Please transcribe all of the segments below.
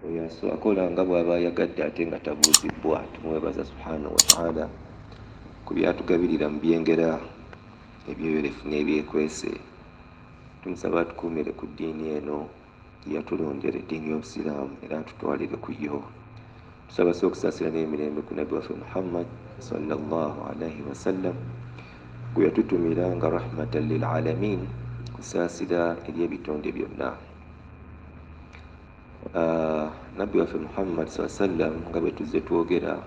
yaso akola nga bw'aba ayagadde ate nga tabuuzibwa. Tumwebaza subhanahu wa ta'ala ku byatugabirira mu byengera ebyeyolefu n'ebyekwese. Tumusaba atukuumire ku ddiini eno yatulondera, eddiini y'Obusiraamu, era tutwalire ku yo. Tusaba okusaasira n'emirembe ku nabbi waffe Muhammad sallallahu alaihi wasallam gwe yatutumira nga rahmatan lil alamin, kusaasira eri ebitonde byonna. Nabbi waffe Muhammad sallallahu alaihi wasallam nga bwe tuzze twogera,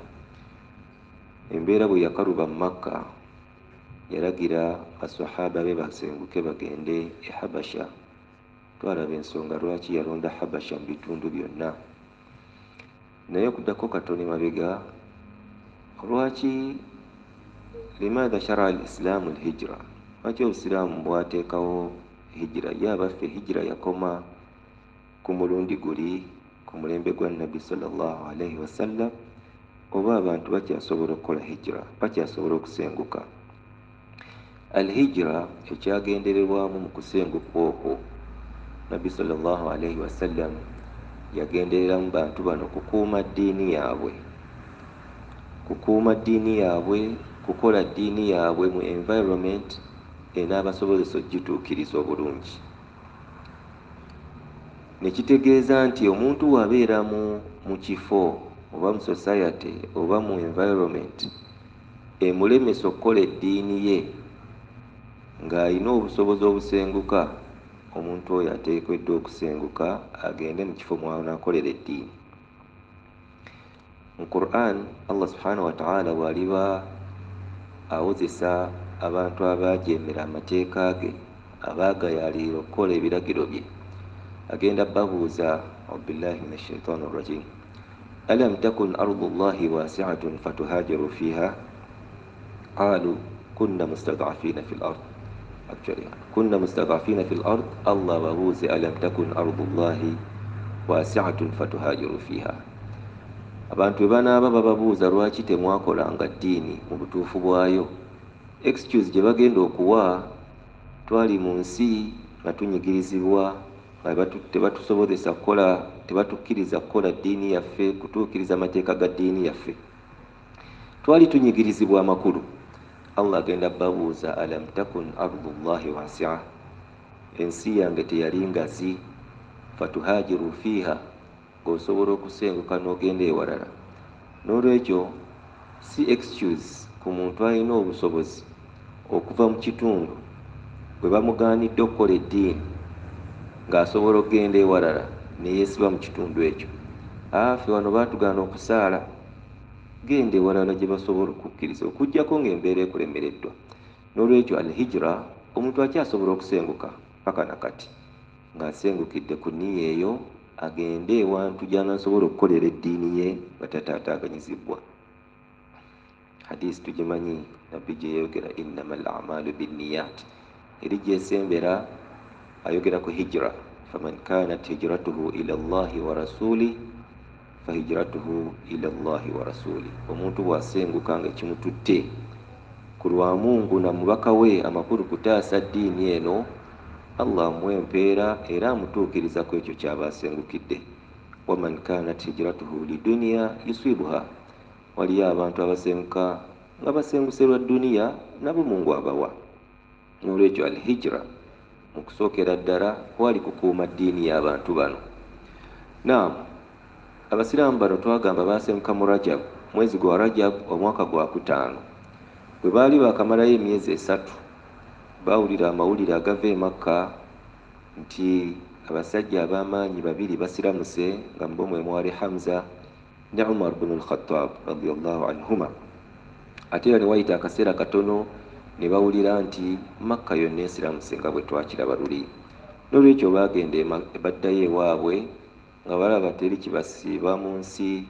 embeera bwe yakaluba mu Makka yalagira basahaba be basenguke bagende e Habasha. Twalaba ensonga lwaki yalonda Habasha mu bitundu byonna, naye okuddako katono emabega, lwaki limadha shara al-islaamu al-hijra, lwaki obusiraamu bwateekawo hijira? Ye abaffe hijira yakoma ku mulundi guli ku mulembe gwa nabbi sallallahu alaihi wasallam, oba abantu bakyasobola okukola hijira, bakyasobola okusenguka? Al-hijra ekyagendererwamu mu kusenguka okwo, nabbi sallallahu alaihi wasallam yagenderera mu bantu bano kukuuma ddiini yaabwe, kukola ddiini yaabwe mu environment enaabasobozesa okugituukiriza obulungi. Nekitegeeza nti omuntu wabeera mu kifo oba mu society oba mu environment emulemesa okukola eddiini ye ng'alina obusobozi obusenguka, omuntu oyo ateekeddwa okusenguka agende mu kifo mw'anaakolera eddiini. Mu Quran Allah subhanahu wa ta'ala bw'aliba awozesa abantu abaajeemera amateeka ge, abaagayaalira okukola ebiragiro bye, agenda babuuza billahi minash shaitani rrajim, alam takun ardullahi wasi'atun fatuhajiru fiha qalu kunna mustad'afina fil ard. Kunna mustad'afina fil ard, Allah babuuze alam takun ardullahi wasi'atun fatuhajiru fiha. Abantu bwe banaaba bababuuza lwaki temwakolanga ddiini mu butuufu bwayo, excuse gye bagenda okuwa, twali mu nsi nga tunyigirizibwa, nga tebatusobozesa kukola, tebatukkiriza kukola ddiini yaffe, kutuukiriza amateeka ga ddiini yaffe, twali tunyigirizibwa amakulu. Allah agenda babuuza alam takun ardullahi wasi'a, ensi yange teyali ngazi, fatuhajiru fiha, ng'osobola okusenguka n'ogenda ewalala. N'olwekyo si excuse ku muntu alina obusobozi okuva mu kitundu bwe bamugaanidde okukola eddiini ng'asobola okugenda ewalala ne yeesiba mu kitundu ekyo. Ffe wano baatugaana okusaala, genda ewalala gye basobola okukkiriza, okuggyako ng'embeera ekulemereddwa. N'olwekyo al-hijra, omuntu akyasobola okusenguka paka nakati ng'asengukidde ku nniya eyo, agende ewantu gy'anaasobola okukolera eddiini ye batataataaganyizibwa. Hadisi tugimanyi, nabbi gye yayogera innamal a'malu binniyat, eri gyesembera ayogera ku hijra, faman kanat hijratuhu ila Allahi wa rasuli fahijratuhu ila Allahi wa rasuli. Omuntu bw'asenguka nga kimututte ku lwa Mungu na mubaka we amakulu kutaasa ddiini eno, Allah amuwa empeera era amutuukiriza ku ekyo ky'aba asengukidde. Waman kanat hijratuhu lidunya yusibuha, waliyo abantu abasenguka nga basenguse lwa duniya, nabo Mungu abawa. N'olwekyo al-hijra mu kusookera ddala kwali kukuuma ddiini y'abantu bano. Naam, abasiraamu bano twagamba basenguka mu Rajab, mwezi gwa Rajab omwaka gwa 5. Bwe baali baakamalayo emyezi 3, baawulira amawulire agava e Makka nti abasajja ab'amaanyi 2 basiramuse, nga mu bo mwe mwali Hamza ne Umar bin al-Khattab radiyallahu anhuma. Ate era ne wayita akaseera katono ne bawulira nti Makka yonna esiramuse nga bwe twakiraba luli. N'olwekyo baagenda baddayo ewaabwe nga balaba teri kibasiiba mu nsi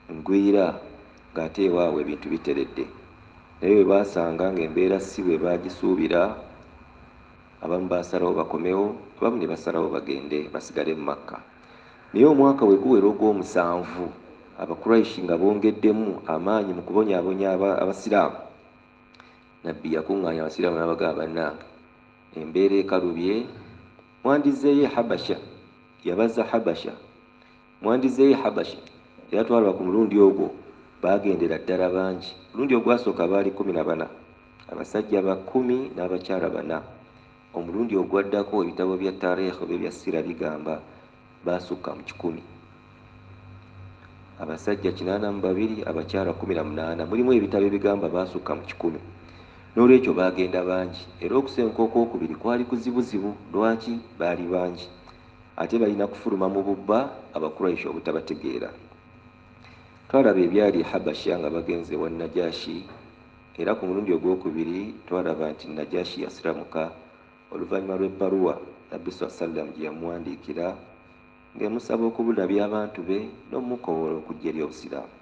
ngwira, ng'ate ewaabwe ebintu biteredde. Naye bwe baasanga ng'embeera si bwe baagisuubira, abamu baasalawo bakomewo, abamu ne basalawo bagende basigale mu Makka. Naye omwaka bwe guwera ogw'omu7, Abakuraishi nga bongeddemu amaanyi mu kubonyaabonya abasiraamu, nabbi yakuŋŋaanya abasiraamu n'abagamba, bannange, embeera ekalubye, mwandizeeyo Habasha, yabaza Habasha, mwandizeeyo Habasha. Era twalaba ku mulundi ogwo bagendera ddala bangi. Mulundi ogwasooka baali 14, abasajja 10 n'abakyala 4. Omulundi ogwaddako ebitabo bya taarikh bya sira bigamba baasukka mu 10. Abasajja 82, abakyala 18. Mulimu ebitabo ebigamba baasukka mu 10. N'olwekyo bagenda bangi, era okusenka okwokubiri kwali kuzibuzibu. Lwaki? Baali bangi, ate balina kufuluma mu bubba Abakuraishi obutabategeera. Twalaba ebyali Habasha nga bagenze wa Najashi, era ku mulundi ogwokubiri twalaba nti Najashi yasiramuka oluvannyuma lw'ebbaluwa Nabbi SAW gye yamuwandiikira ng'emusaba okubulabya abantu be n'omukowoola okujja eri Obusiraamu.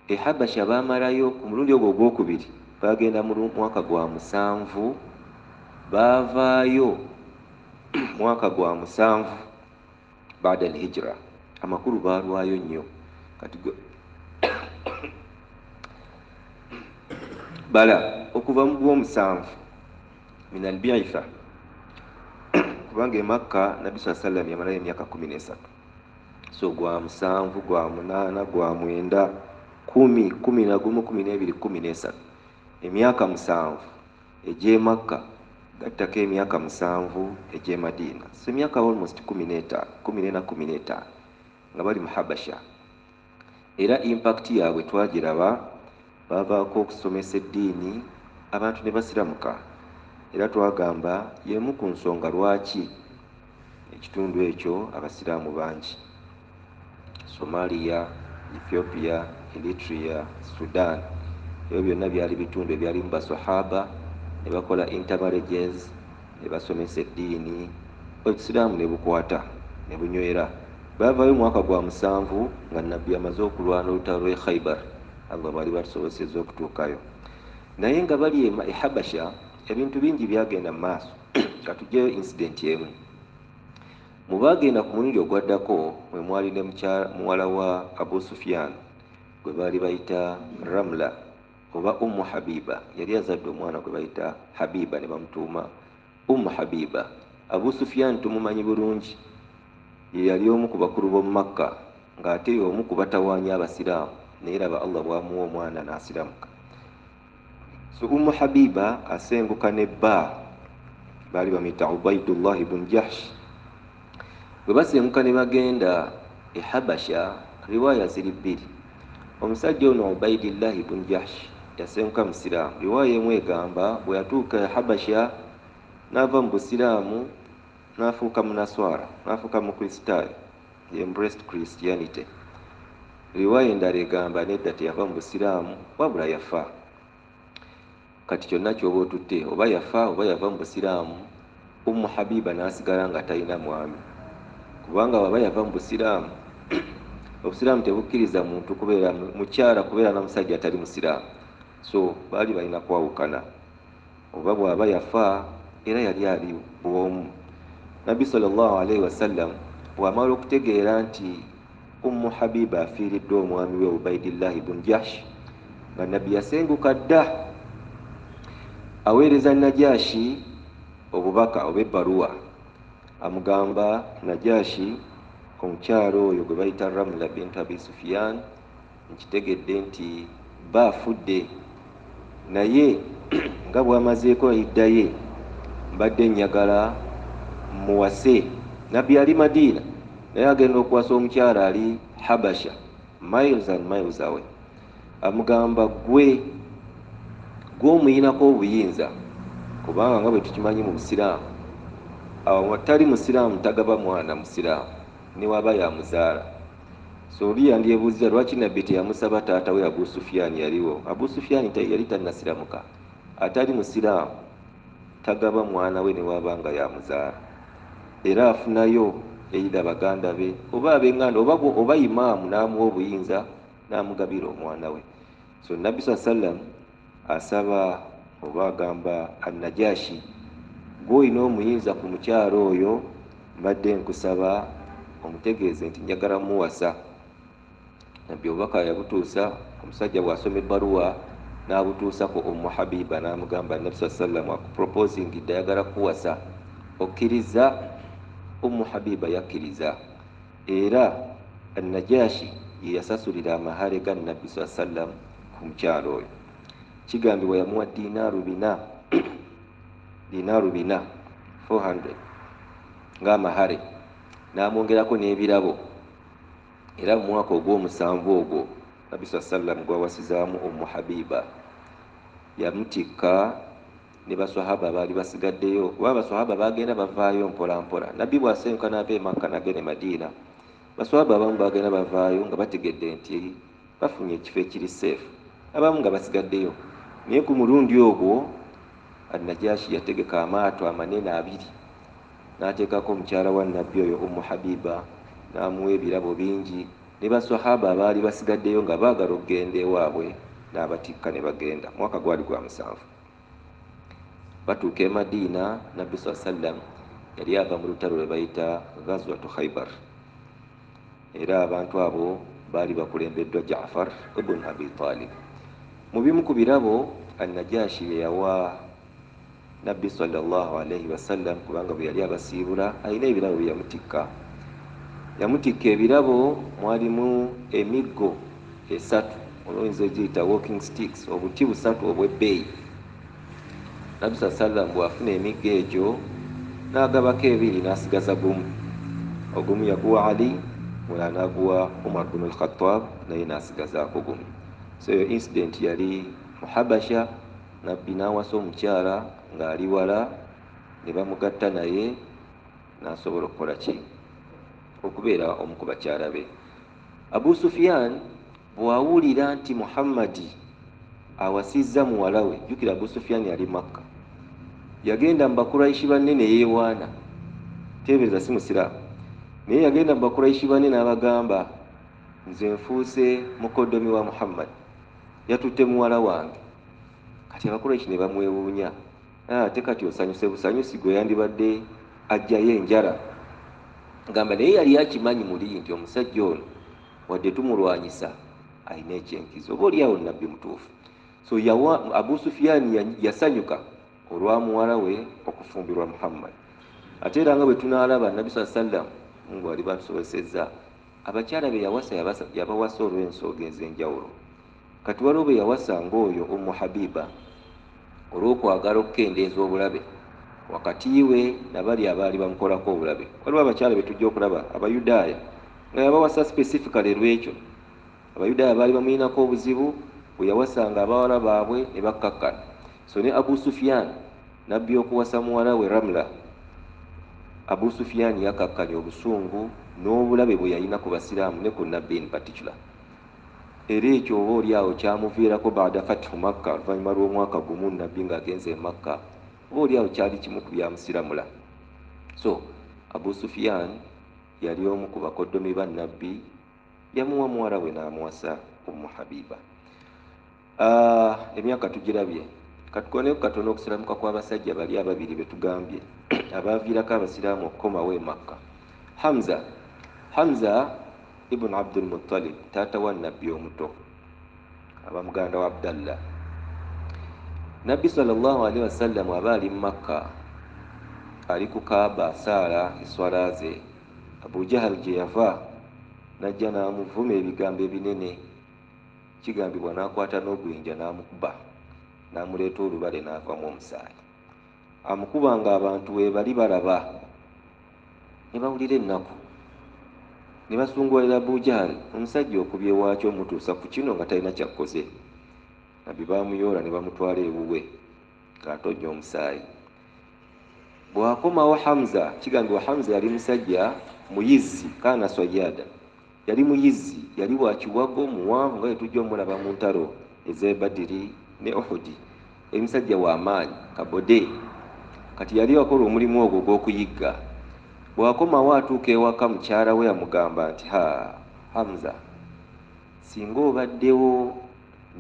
Habasha baamalayo ku mulundi ogwo ogwokubiri, bagenda mu mwaka gwa 7, baavaayo mwaka gwa 7 baada al-hijra. Amakulu baalwayo nnyo kati bala okuva mu gw'7 min al-bi'tha, kubanga Makka Nabbi SAW yamalayo emyaka 13. So gwa 7, gwa 8, gwa 9, 10, 11, 12, 13, emyaka 7 egy'e Makka gattako emyaka 7 egy'e Madina. So emyaka almost 15, 14 nga bali mu Habasha. Era impact yaabwe twagiraba, bavaako okusomesa eddiini abantu ne basiramuka. Era twagamba yemu ku nsonga lwaki ekitundu ekyo abasiraamu bangi. Somalia, Ethiopia, Eritrea, Sudan, ebyo byonna byali bitundu ebyali mu basahaba ne bakola intermarriages, ne basomesa eddiini, obusiraamu ne bukwata ne bunywera. Baavaayo mwaka gwa 7 nga Nabbi amaze okulwana olutalo lw'e Khaybar. Allah bali basobozesezza okutuukayo. Naye nga bali e Habasha ebintu bingi byagenda mu maaso. Katugyeyo incident emu. Mu baagenda ku mulundi ogwaddako mwe mwali ne muwala wa Abu Sufyan gwe baali bayita Ramla oba Habiba. Yali azadde omwana gwe bayita Habiba ne bamutuuma Habiba. Abu Sufyan tumumanyi bulungi, ye yali omu ku bakulu b'omu Makka ng'ate omu ku batawaanya abasiraamu, naye raba Allah bw'amuwa omwana n'asiramuka. So Habiba asenguka ne bba baali bamuyita Ubaydullah ibn Jahsh. Bwe basenguka ne bagenda e Habasha, riwaaya ziri 2. Omusajja ono Ubaydullah ibn Jahsh yasenguka musiraamu. Riwaaya emu egamba bwe yatuuka e Habasha n'ava mu busiraamu n'afuuka munaswara, n'afuuka mu kristaayo, he embraced Christianity. Riwaaya endala egamba nedda teyava mu busiraamu wabula yafa. Kati kyonna ky'oba otutte, oba yafa oba yava mu busiraamu, Habiba n'asigala nga talina mwami. Kubanga waba yava mu busiraamu, obusiraamu tebukkiriza muntu kubeera mukyala kubeera na musajja atali musiraamu. So baali balina kwawukana. Oba bw'aba yafa era yali ali bw'omu. Nabbi sallallahu alaihi wasallam bw'amala okutegeera nti Habiba afiiriddwa omwami we Ubaydullah ibn Jahsh, nga Nabbi yasenguka dda aweereza Najashi obubaka oba ebbaluwa, amugamba Najashi omukyalo oyo gwe bayita Ramla bint Abi Sufyan nkitegedde nti baafudde, naye nga bw'amazeeko edda ye mbadde njagala muwase. Nabbi ali Madina naye agenda okuwasa omukyala ali Habasha, miles and miles away. Amugamba gwe omuyinako obuyinza, kubanga nga bwe tukimanyi mu busiraamu awatali musiraamu tagaba mwana musiraamu ne waba yamuzaala. So oli yandyebuuziza lwaki Nabbi teyamusaba taata we Abu Sufyan yaliwo. Abu Sufyan yali tannasiramuka, atali musiraamu tagaba mwana we ne waba nga yamuzaala. Era afunayo eyida baganda be oba abenganda oba imaamu n'amuwa obuyinza n'amugabira omwana we. So Nabbi SAW asaba oba agamba Najashi, gw'olina omuyinza ku mukyalo oyo, mbadde nkusaba omutegeeze nti njagala muwasa. Nabbi obubaka yabutuusa, omusajja bw'asoma ebbaluwa n'abutuusako Habiba n'amugamba Nabbi SAW akuproposingidde ayagala kuwasa okkiriza. Habiba yakkiriza, era Najashi ye yasasulira amahare ga Nabbi sallam ku mukyalo oyo. Kigambibwa yamuwa dinaaru bina 400 ng'amahare, n'amwongerako n'ebirabo. Era mu mwaka ogw'omusanvu ogwo Nabbi sallam gwawasizaamu Habiba yamutikka ne baswahaba baali basigaddeyo, kuba abaswahaba bagenda bavaayo mpola mpola. Nabbi bw'asenkana ava e Makka n'agenda e Madiina, baswahaba abamu bagenda bavaayo nga bategedde nti bafunye ekifo ekiri seefu, abamu nga basigaddeyo. Naye ku mulundi ogwo Najashi yategeka amaato amanene 2, n'ateekako omukyala wa Nabbi oyo Habiba, n'amuwa ebirabo bingi. Ne baswahaba abaali basigaddeyo nga baagala okugenda ewaabwe n'abatikka ne bagenda. Mwaka gwali gwa 7. Batuuka e Madiina, Nabbi sallam yali ava mu lutalo lwe bayita Ghazwatu Khaybar, era abantu abo baali bakulembeddwa Jaafar ibn Abi Talib. Mu bimu ku birabo Najashi bye yawa Nabbi sallallahu alayhi wasallam, kubanga bwe yali abasiibula alina ebirabo bye yamutikka ebirabo mwalimu emiggo 3, olwoyinza ogiyita walking sticks, obuti 3 obw'ebbeeyi. Nabbi sallam bw'afuna emiggo egyo n'agabako 2 n'asigaza gumu. Ogumu yaguwa Ali, mulala n'aguwa Umar bin al-Khattab, naye n'asigazaako gumu. So eyo incident yali mu Habasha. Nabbi n'awasa omukyala ng'ali wala, ne bamugatta naye n'asobola okukola ki? Okubeera omu ku bakyala be. Abu Sufyan bw'awulira nti Muhammadi awasizza muwala we, jjukira Abu Sufyan yali Makka, yagenda mu Bakuraishi banne ne yeewaana. Teebereza si musiraamu, naye yagenda mu Bakuraishi banne n'abagamba, nze nfuuse mukoddomi wa Muhammad, yatutte muwala wange. Kati Abakuraishi ne bamwewuunya, ate kati osanyuse busanyusi gwe yandibadde ajjayo enjala. Gamba naye yali akimanyi muli nti omusajja ono wadde tumulwanyisa alina ekyenkizo, oba oliawo Nabbi mutuufu. So Abu Sufyan yasanyuka olwa muwala we okufumbirwa Muhammad. Ate era nga bwe tunaalaba Nabbi sallam Mungu ali bamusobozesezza, abakyala be yawasa yabawasa olw'ensonga ez'enjawulo. Kati waliwo be yawasa ng'oyo Habiba olw'okwagala okukendeeza obulabe wakati we nabali abaali bamukolako obulabe. Waliwo abakyala be tujja okulaba Abayudaaya nga yabawasa specifically lwekyo. Abayudaaya baali bamuyinako obuzibu, bwe yawasanga abawala baabwe ne bakkakkana. So ne Abu Sufyan Nabbi okuwasa muwala we Ramla, Abu Sufyan yakakkanya obusungu n'obulabe bwe yalina ku basiraamu ne ku Nabbi in particular. Era ekyo oba oliawo kyamuviirako baada Fathu Makka, oluvannyuma lw'omwaka gumu Nabbi ng'agenze e Makka, oba oliawo kyali kimu ku byamusiramula. So Abu Sufyan yali omu ku bakoddomi ba Nabbi, yamuwa muwala we n'amuwasa Habiba. Emyaka tugirabye, katukoneku katono okusiramuka kw'abasajja bali 2 be tugambye abaaviirako abasiraamu okukomawo e Makka. Hamza ibn Abdul Muttalib, taata wa Nabbi omuto, aba muganda wa Abdallah. Nabbi sallallahu alaihi wasallam aba ali mu Makka, ali ku Kaaba asaala eswala ze. Abu Jahal gye yava n'ajja n'amuvuma ebigambo ebinene. Kigambibwa n'akwata n'ogwinja n'amukuba, n'amuleeta olubale n'avamu omusaayi. Amukuba nga abantu we bali balaba ne bawulira ennaku, ne basunguwalira Abu Jahal, omusajja okubye waakyo omutuusa ku kino nga talina kyakkoze. Nabbi baamuyoola ne bamutwala ewuwe ng'atonnya omusaayi. Bw'akomawo Hamza, kigambibwa Hamza yali musajja muyizzi, kaana swayada, yali muyizzi, yali wa kiwago muwanvu nga tujja omulaba mu ntalo ez'e Badiri ne Uhudi, yali musajja w'amaanyi kabode. Kati yali akola omulimu ogwo gw'okuyigga. Bw'akomawo atuuka ewaka mukyala we amugamba nti, Hamza, singa obaddewo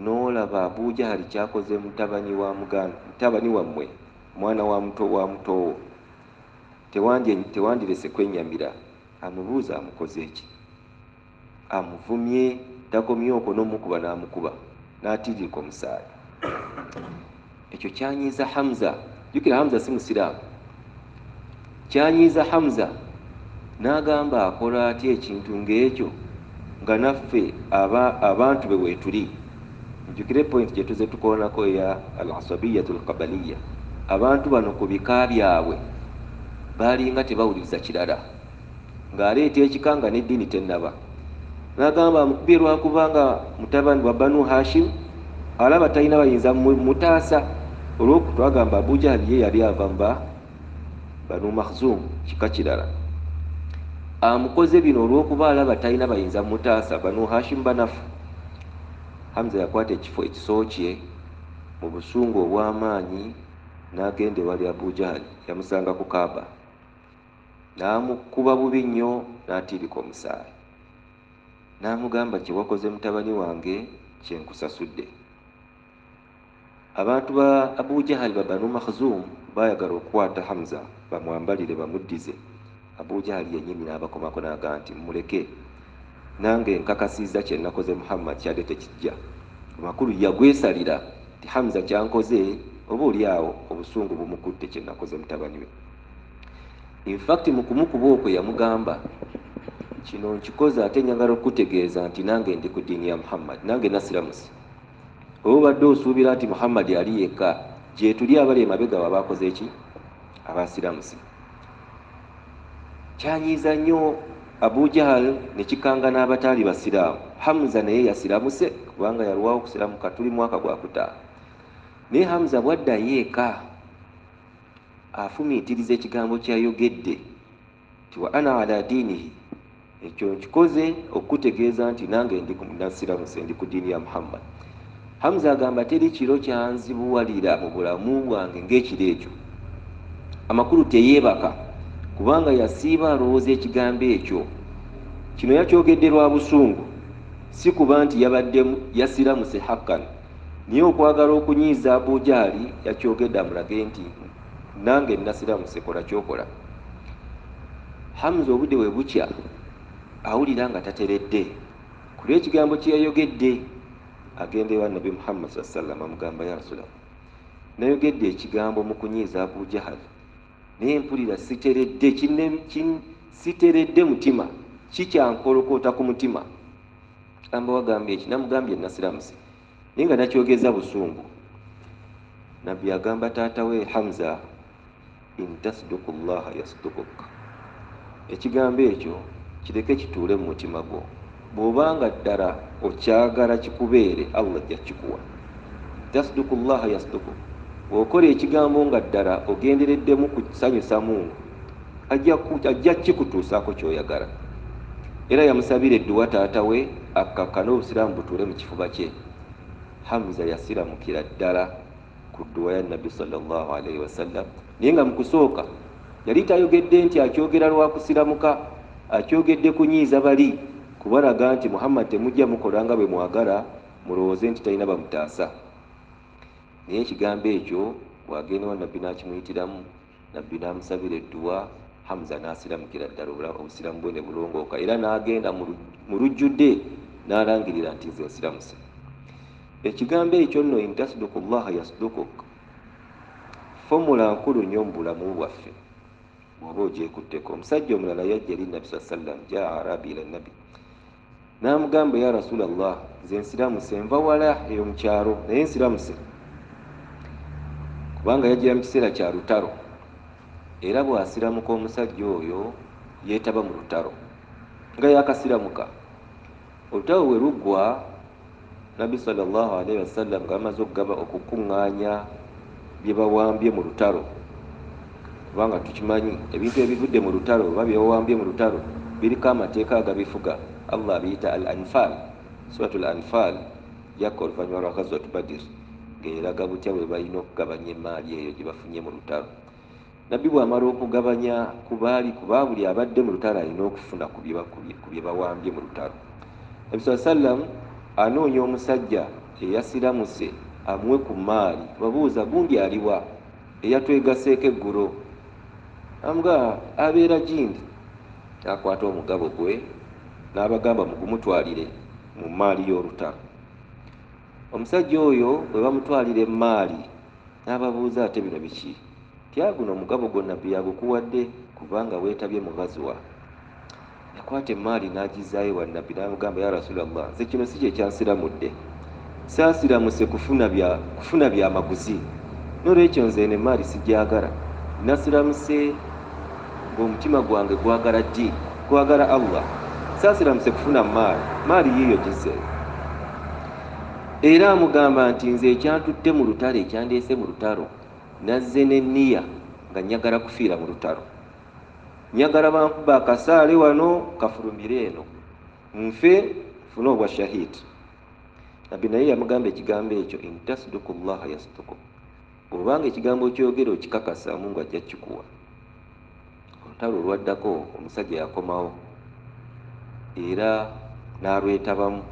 n'olaba Abu Jahali kyakoze mutabani wammwe, mwana wa mutowo, tewandirese kwennyamira. Amubuuza amukoze eki? Amuvumye, takomye okwo n'omukuba n'amukuba n'atiririka omusaayi. Ekyo kyanyiiza Hamza. Jjukira Hamza si musiraamu, kyanyiiza Hamza n'agamba akola atya ekintu ng'ekyo nga naffe abantu be weetuli. Njukire point gye tuze tukoonako eya al-asabiyatul qabaliya. Abantu bano ku bika byabwe baalinga tebawuliriza kirala, ng'aleeta ekikanga n'eddiini tennaba. N'agamba amukubye lwakubanga mutabani wa Banu Hashim alaba talina bayinza mutaasa. Olw'okutwagamba Abu Jahal ye yali ava mu Banu Makhzum, kika kirala. Amukoze bino olw'okuba alaba talina bayinza mutaasa, Banu Hashim banafu. Hamza yakwata ekifo ekisookye mu busungu obw'amaanyi n'agenda ewali Abu Jahal, yamusanga ku Kaaba, n'amukuba bubi nnyo n'atiirika omusaayi. N'amugamba kye wakoze mutabani wange kye nkusasudde. Abantu ba Abu Jahal ba Banu Makhzum baayagala okukwata Hamza bamwambalire bamuddize. Abu Jahal yennyini n'abakomako n'agamba nti muleke, nange nkakasizza kye nakoze Muhammad kyadde tekijja. Amakulu yagwesalira nti Hamza kyankoze oba oli awo obusungu bumukutte kye nakoze mutabani we. In fact mu kumukuba okwo yamugamba kino nkikoze ate njagala okutegeeza nti nange ndi ku ddiini ya Muhammad, nange nasiramuse. Oba obadde osuubira nti Muhammad ali yekka, gye tuli abali emabega babakoze eki? Abasiramuse. Kyanyiiza nnyo Abu Jahal ne kikanga n'abataali basiraamu. Hamza naye yasiramuse kubanga yalwawo okusiramuka, tuli mwaka gwa kutaano. Naye Hamza bwaddayo eka afumiitiriza ekigambo kyayogedde nti wa ana ala diinihi, ekyo nkikoze okutegeeza nti nange nasiramuse, ndi ku ddiini ya Muhammad. Hamza agamba teri kiro kyanzibuwalira mu bulamu bwange ng'ekiro ekyo. Amakulu teyeebaka kubanga yasiiba alowooza ekigambo ekyo. Kino yakyogedde lwa busungu, si kuba nti yabadde yasiramuse hakkan, naye okwagala okunyiiza Abu Jahali yakyogedde amulage nti nange nasiramuse, kola kyokola. Hamza obudde we bukya awulira nga tateredde ku lw'ekigambo kye yayogedde. Agenda ewa Nabi Muhammad sallallahu alaihi wasallam amugamba, ya Rasulallah, nayogedde ekigambo mu kunyiiza Abu Jahal naye mpulira siteredde mutima, kikyankolokota ku mutima. Amba wagambye eki? Namugambye nasiramuse naye nga nakyogeza busungu. Nabbi agamba taata we Hamza, in tasduku llaha yasdukuk, ekigambo ekyo kireke kituule mu mutima gwo. Bw'obanga ddala okyagala kikubeere, Allah ajja kikuwa. Tasduku llaha yasdukuk, bw'okola ekigambo nga ddala ogendereddemu kusanyusa Mungu, ajja kikutuusaako ky'oyagala. Era yamusabira edduwa taata we akakkane obusiraamu butuule mu kifuba kye. Hamza yasiramukira ddala ku dduwa ya Nabbi sallallahu alaihi wasallam, naye nga mu kusooka yali tayogedde nti akyogera lwa kusiramuka, akyogedde kunyiiza bali kubalaga nti Muhammad temujja mukola nga bwe mwagala, mulowooze nti talina bamutaasa. Naye ekigambo ekyo bw'agenda wa Nabbi n'akimuyitiramu, Nabbi n'amusabira edduwa, Hamza n'asiramukira ddala, obusiramu bwe ne bulongooka, era n'agenda mu lujjudde n'alangirira nti nze nsiramuse. Ekigambo ekyo nno in tasduku llaha yasdukuk, fomula nkulu nnyo mu bulamu bwaffe bw'oba ogyekutteko. Omusajja omulala yajja eri Nabbi sallallahu alaihi wasallam, jaa arabi ila Nabbi, n'amugamba, ya Rasulallah, nze nsiramuse, nva wala eyo mu kyalo naye nsiramuse. Kubanga yajjira mu kiseera kya lutalo, era bw'asiramuka omusajja oyo yeetaba mu lutalo nga yakasiramuka. Olutalo we luggwa, Nabbi sallallahu alaihi wasallam ng'amaze okukuŋŋaanya bye bawambye mu lutalo, kubanga tukimanyi ebintu ebivudde mu lutalo oba bye bawambye mu lutalo biriko amateeka agabifuga. Allah abiyita al-Anfal, suratul Anfal yakka oluvannyuma lwa ghazwat Badr, ng'eraga butya bwe balina okugabanya emaali eyo gye bafunye mu lutalo. Nabbi bw'amala okugabanya ku buli abadde mu lutalo alina okufuna ku bye bawambye mu lutalo. Nabbi sallallahu alaihi wasallam anoonya omusajja eyasiramuse amuwe ku maali. Babuuza, gundi aliwa eyatwegaseeko eggulo? Amuga abeera gindi. Akwata omugabo gwe n'abagamba mugumutwalire mu maali y'olutalo. Omusajja oyo bwe bamutwalira emaali n'ababuuza, ate bino biki? Tya guno omugabo gwo Nabbi yagukuwadde? kubanga weetabye mu ghazwa. Yakwata emaali n'agizaayo wa nabbi n'amugamba, ya Rasulallah, nze kino si kye kyansiramudde, saasiramuse kufuna byamaguzi, n'olwekyo nze eno emaali sigyagala, nasiramuse ng'omutima gwange gwagala ddi, gwagala Allah, saasiramuse kufuna maali yiyo gize. Era amugamba nti nze ekyantutte mu lutalo, ekyandeese mu lutalo, nazze n'enniya nga nyagala kufiira mu lutalo, nyagala bankuba akasaale wano kafulumire eno nfe fune obwa shahidi. Nabbi naye yamugamba ekigambo ekyo, intasduku llaha yasduku, bw'obanga ekigambo kyogera okikakasa Mungu ajja kikuwa. Olutalo olwaddako omusajja yakomawo era n'alwetabamu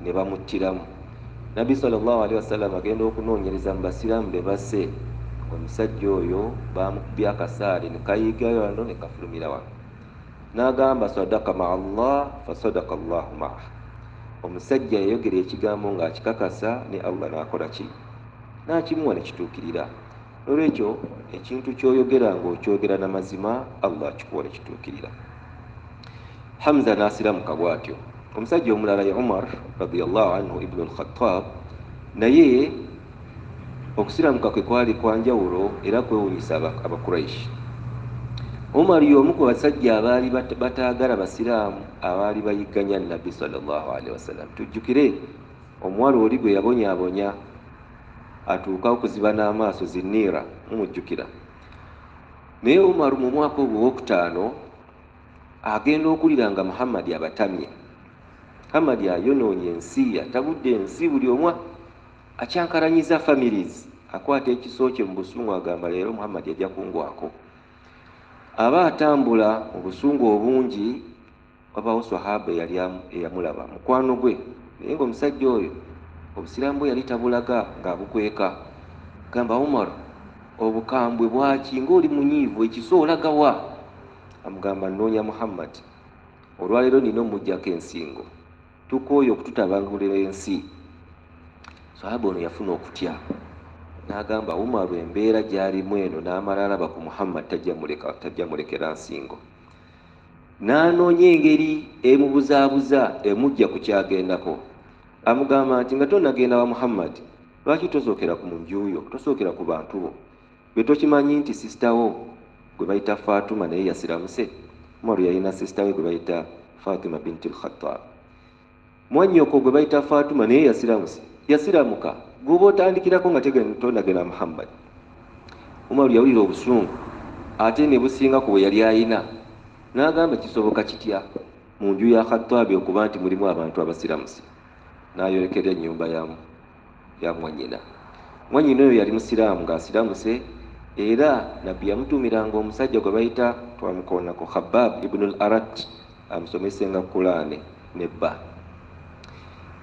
ne bamuttiramu. Nabbi sallallahu alaihi wasallam agenda okunoonyereza mu basiraamu be basse, omusajja oyo bamukubye akasaale ne kayigayo wano ne kafulumira wano, n'agamba sadaka maa Allah fasadaka Allahu maa. Omusajja yayogera ekigambo ng'akikakasa ne Allah n'akola ki, n'akimuwa ne kituukirira. Olwekyo ekintu ky'oyogera ng'okyogera n'amazima, Allah akikuwa ne kituukirira. Hamza n'asiramuka bw'atyo. Omusajja omulala ya Umar radiyallahu anhu ibn al-Khattab, naye okusiramuka kwe kwali kwa njawulo era kwewunyisa Abakuraishi. Umar y'omu ku basajja abaali bataagala basiraamu abaali bayigganya Nabbi sallallahu alaihi wasallam. Tujjukire omuwala oli gwe yabonyaabonya atuuka okuziba n'amaaso Zinniira, mumujjukira. Naye Umar mu mwaka ogwokutaano agenda okulira nga Muhammad abatamye. Muhammad ayonoonye ensi, atabudde ensi, buli omu akyankalanyiza families. Akwata ekiso kye mu busungu agamba leero Muhammad yajja kungwako. Aba atambula mu busungu obungi, wabaawo sahaba eyamulaba mukwano gwe, naye ng'omusajja oyo obusiraamu bwe yali tabulaga ng'abukweka. Gamba, Umar, obukambwe bwaki ng'oli munyiivu, ekiso olagawa? Amugamba, nnoonya Muhammad, olwaleero nina omuggyako ensingo, tukooye okututabangulira ensi. Sahaba ono yafuna okutya, n'agamba Umar embeera gy'alimu eno n'amala alaba ku Muhammad tajja mulekera nsingo. N'anoonya engeri emubuzaabuza emujja ku kyagendako. Amugamba nti nga tonnagenda wa Muhammad, lwaki tosookera ku munjuyo, tosookera ku bantu bo? Bwe tokimanyi nti sisita wo gwe bayita Fatuma naye yasiramuse? Umar yalina sisita we gwe bayita Fatima binti al-Khattab. Mwannyoko gwe bayita Fatuma naye yasiramuka. Gwoba otandikirako nga tonnagenda Muhammad. Umar yawulira obusungu ate ne businga ku bwe yali ayina. N'agamba kisoboka kitya mu nju ya Khattabi okuba nti mulimu abantu abasiramuse? N'ayolekera ennyumba ya mwannyina. Mwannyina oyo yali musiraamu ng'asiramuse, era Nabbi yamutuumiranga omusajja gwe bayita, twamukoonako, Khabbab ibn al-Arat, amusomesenga Qur'ani nebba.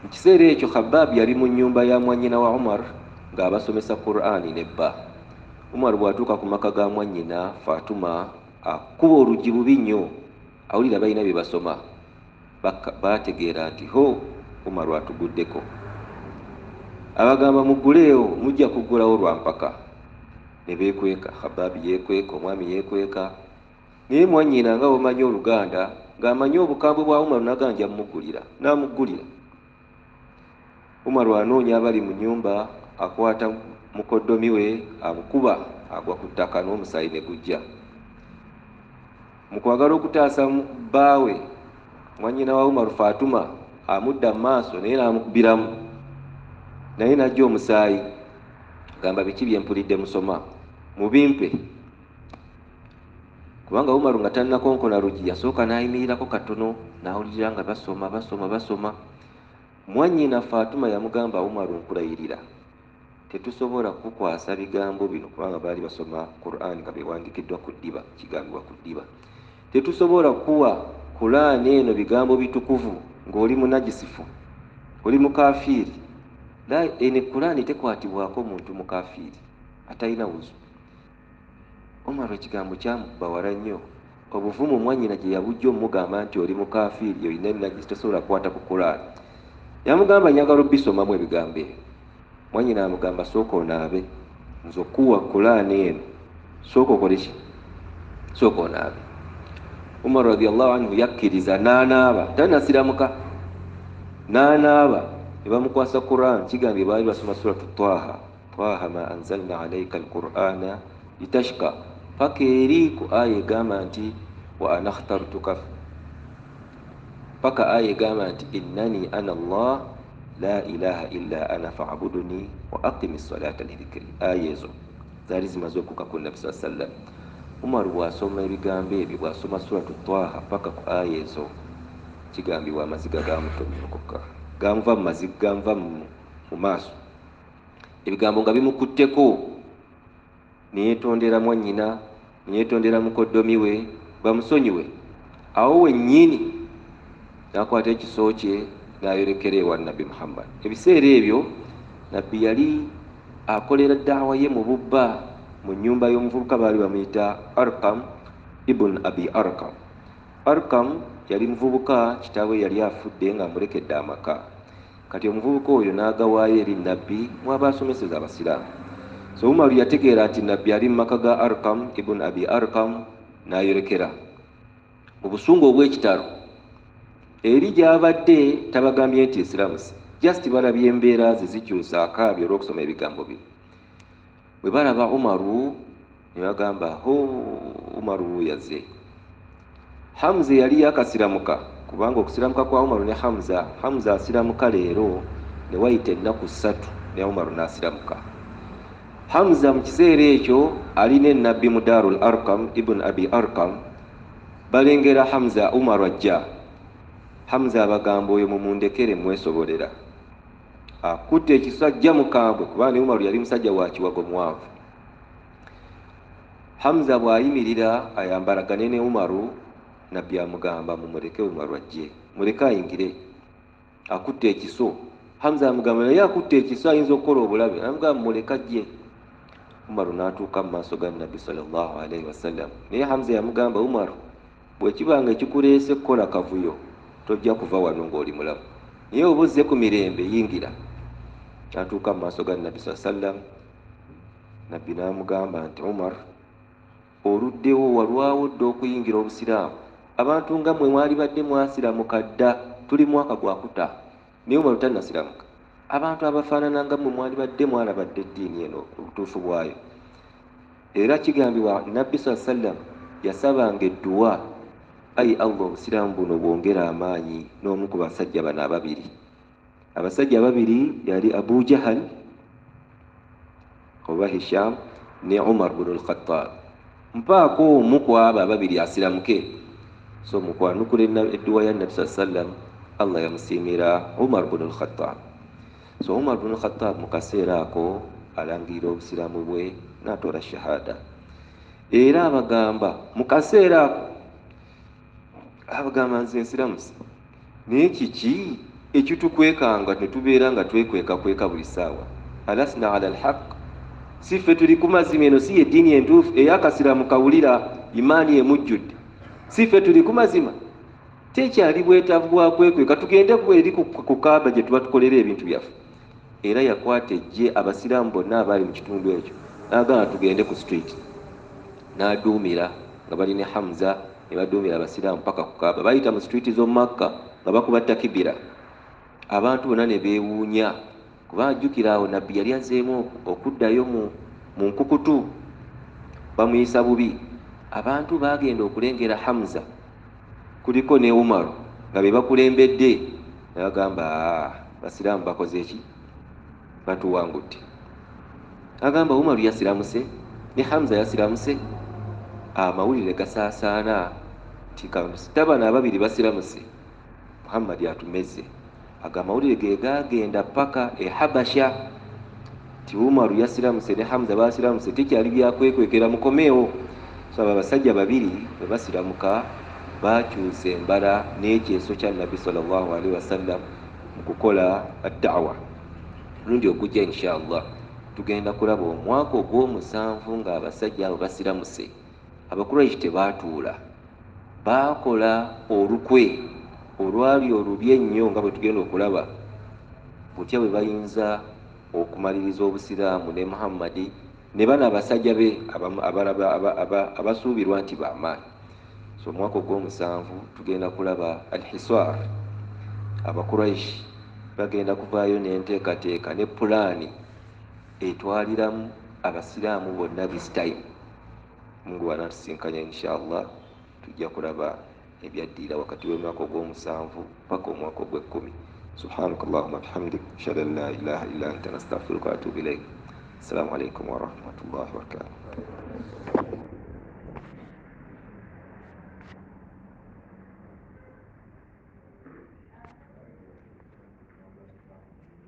Mu kiseera ekyo Khabbab yali mu nnyumba ya mwannyina wa Umar ng'abasomesa Qur'ani nebba. Umar bw'atuuka ku maka ga mwannyina Fatuma, akuba oluggi bubi nnyo, awulira balina bye basoma. Baategeera nti ho Umar atuguddeko. Abagamba muguleewo, mujja kuggulawo lwampaka. Ne beekweka, Khabbab yeekweka, omwami yeekweka. Naye mwannyina nga omanyi Oluganda, ng'amanyi obukambwe bwa Umar n'aganja mmuggulira, n'amuggulira. Umar anoonya abali mu nnyumba, akwata mukoddomi we, amukuba, agwa ku ttaka n'omusaayi ne gujja. Mu kwagala okutaasa bbaawe, mwannyina wa Umar Fatuma amudda mu maaso naye n'amukubiramu, naye n'ajja omusaayi. Gamba, biki bye mpulidde musoma, mubimpe. Kubanga Umar nga tannakonkona luggi, yasooka n'ayimirirako katono, n'awulira nga basoma. Mwannyina Fatuma yamugamba, Umar, nkulayirira, tetusobola kukwasa bigambo bino, kubanga baali basoma Qur'ani nga bewandikiddwa ku ddiba, kigambibwa ku ddiba. Tetusobola kuwa Qur'ani eno bigambo bitukuvu ng'oli munajisifu, oli mukafiiri. Ene Qur'ani tekwatibwako muntu mukafiiri atalina wuzu. Umar ekigambo kyamukuba wala nnyo. Obuvumu mwannyina gye yabujja omugamba nti oli mukafiiri, olina najisi, tosobola kukwata ku Qur'ani. Yamugamba, njagala obisomamu ebigambo ebyo. Mwannyina amugamba, sooka onaabe, nze okuwa Qur'ani eno, sooka okole ki? sooka onaabe. Umar radiyallahu anhu yakkiriza n'anaaba, tanasiramuka, n'anaaba ne bamukwasa Quran. Kigambye baali basoma suratu Taha, Taha ma anzalna alayka alqur'ana litashqa, paka eri ku aya egamba nti wa ana akhtartuka, paka aya egamba nti innani ana Allah la ilaha illa ana fa'buduni wa aqimi ssalata lidhikri. Aya ezo zaali zimaze okuka ku Nabi sallallahu alaihi wasallam. Umar bw'asoma ebigambo ebyo, bw'asoma suratu Taha paka ku aya ezo, kigambibwa amaziga gamutomukoka, gamuva mu maziga, gamuva mu maaso, ebigambo nga bimukutteko. Neyetondera mwannyina, neyetondera mukoddomi we bamusonyiwe. Awo wennyini n'akwata ekiso kye n'ayorekera ewa Nabbi Muhammad. Ebiseera ebyo Nabbi yali akolera daawa ye mu bubba mu nnyumba y'omuvubuka baali bamuyita Arqam ibn Abi Arqam. Arqam yali muvubuka, kitaawe yali afudde nga amulekedde amaka. Kati omuvubuka oyo n'agawaayo eri Nabbi mwaba asomeseza abasiraamu. So Umar yategeera nti Nabbi ali mu maka ga Arqam ibn Abi Arqam, n'ayorekera mu busungu obw'ekitalo. Eri gy'abadde tabagambye nti esiramuse, just balabye embeera ze zikyusa, akaabye olw'okusoma ebigambo bye. Bwe balaba Umaru ne bagamba, Umaru yazze. Hamza yali yakasiramuka, kubanga okusiramuka kwa Umaru ne Hamza asiramuka leero ne wayita ennaku 3 ne Umaru n'asiramuka. Hamza mu kiseera ekyo alina Nabbi mu Darul Arqam ibn Abi Arqam. Balengera Hamza, Umaru ajja. Hamza abagamba oyo mumundekere mwesobolera. Akutte ekisa ajja mukambwe, kubanga Umaru yali musajja wa kiwago muwanvu. Hamza bw'ayimirira ayambalagane ne Umaru, Nabbi amugamba mumuleke Umaru ajje, muleke ayingire. Akutte ekiso. Hamza amugamba naye akutte ekiso ayinza okukola obulabe, amugamba muleke ajje. Umaru n'atuuka mu maaso ga Nabbi sallallahu alaihi wasallam. Naye Hamza yamugamba, Umaru, bwe kibanga ekikuleese kukola kavuyo, tojja kuva wano ng'oli mulamu, naye oba ozze ku mirembe yingira. N'atuuka mu maaso ga Nabbi sallallahu alaihi wasallam. Nabbi n'amugamba nti, Umar, oluddewo walwawo dda okuyingira obusiraamu. Abantu nga mmwe mwali badde mwasiramuka dda, tuli mwaka gwa kuta, naye Umaru tannasiramuka. Abantu abafaanana nga mmwe mwali badde mwalabadde eddiini eno obutuufu bwayo. Era kigambibwa Nabbi sallallahu alaihi wasallam yasabanga edduwa, ayi Allah, obusiraamu buno bwongera amaanyi n'omu ku basajja bano ababiri. Abasajja ababiri yali Abu Jahal oba Hisham ne Umar bin al-Khattab. Mpaako omu ku abo ababiri asiramuke. So mukwanukula edduwa ya Nabbi sallallahu alaihi wasallam, Allah yamusiimira Umar bin al-Khattab. So Umar bin al-Khattab mu kaseera ako alangira obusiraamu bwe n'atoola shahada. Era abagamba mu kaseera ako, abagamba nze nsiramusi, naye kiki ekitukwekanga netubeera nga twekweka buli ssaawa? Alasna ala alhaq, si ffe tuli ku mazima, eno si eddiini entuufu ey'akasiraamu kawulira imaani emujjudde, si ffe tuli ku mazima? Tekyali bwetaavu bwa kwekweka, tugende eri ku Kaaba gye tuba tukolera ebintu byaffe. Era yakwata ejje abasiraamu bonna abaali mu kitundu ekyo, n'agamba tugende ku street. N'aduumira nga bali ne Hamza, ne baduumira abasiraamu paka ku Kaaba. Bayita mu street z'omu Makka nga bakuba takibira. Abantu bonna ne beewuunya, kuba ajjukira awo Nabbi yali azeemu okuddayo mu nkukutu, bamuyisa bubi. Abantu baagenda okulengera Hamza, kuliko ne Umaru nga be bakulembedde, ne bagamba basiraamu bakoze eki? Batuwangudde. Agamba Umaru yasiramuse ne Hamza yasiramuse. Amawulire gasaasaana nti tabana ababiri basiramuse, Muhammad yatumeze. Agamawulire ge gagenda paka Habasha ti Umaru yasiramuse ne Hamza basiramuse, tekyali byakwekwekera mukomeewo. So abasajja babiri bwe basiramuka bakyusa embala n'ekyeso kya Nabbi sallallahu alaihi wasallam mu kukola ad-da'wa. Lundi okujja inshallah tugenda kulaba omwaka ogw'omusanvu nga abasajja abo basiramuse. Abakuraishi tebaatuula, baakola olukwe olwali olubi ennyo nga bwe tugenda okulaba butya bwe bayinza okumaliriza obusiraamu ne Muhammadi ne bana abasajja be abasuubirwa nti bamaanyi. So omwaka ogw'omusanvu tugenda kulaba alhiswar, abakuraishi bagenda kuvaayo n'enteekateeka ne pulaani etwaliramu abasiraamu bonna this time. Mungu wanatusinkanya inshallah, tujja kulaba ebyaddiira wakati w'omwaka ogw'omusanvu paka omwaka ogw'ekkumi. Subhanakallahumma bihamdik, ashhadu an la ilaha illa anta, nastaghfiruka wa atubu ilayk. Assalamu alaikum wa rahmatullahi wa barakatuh.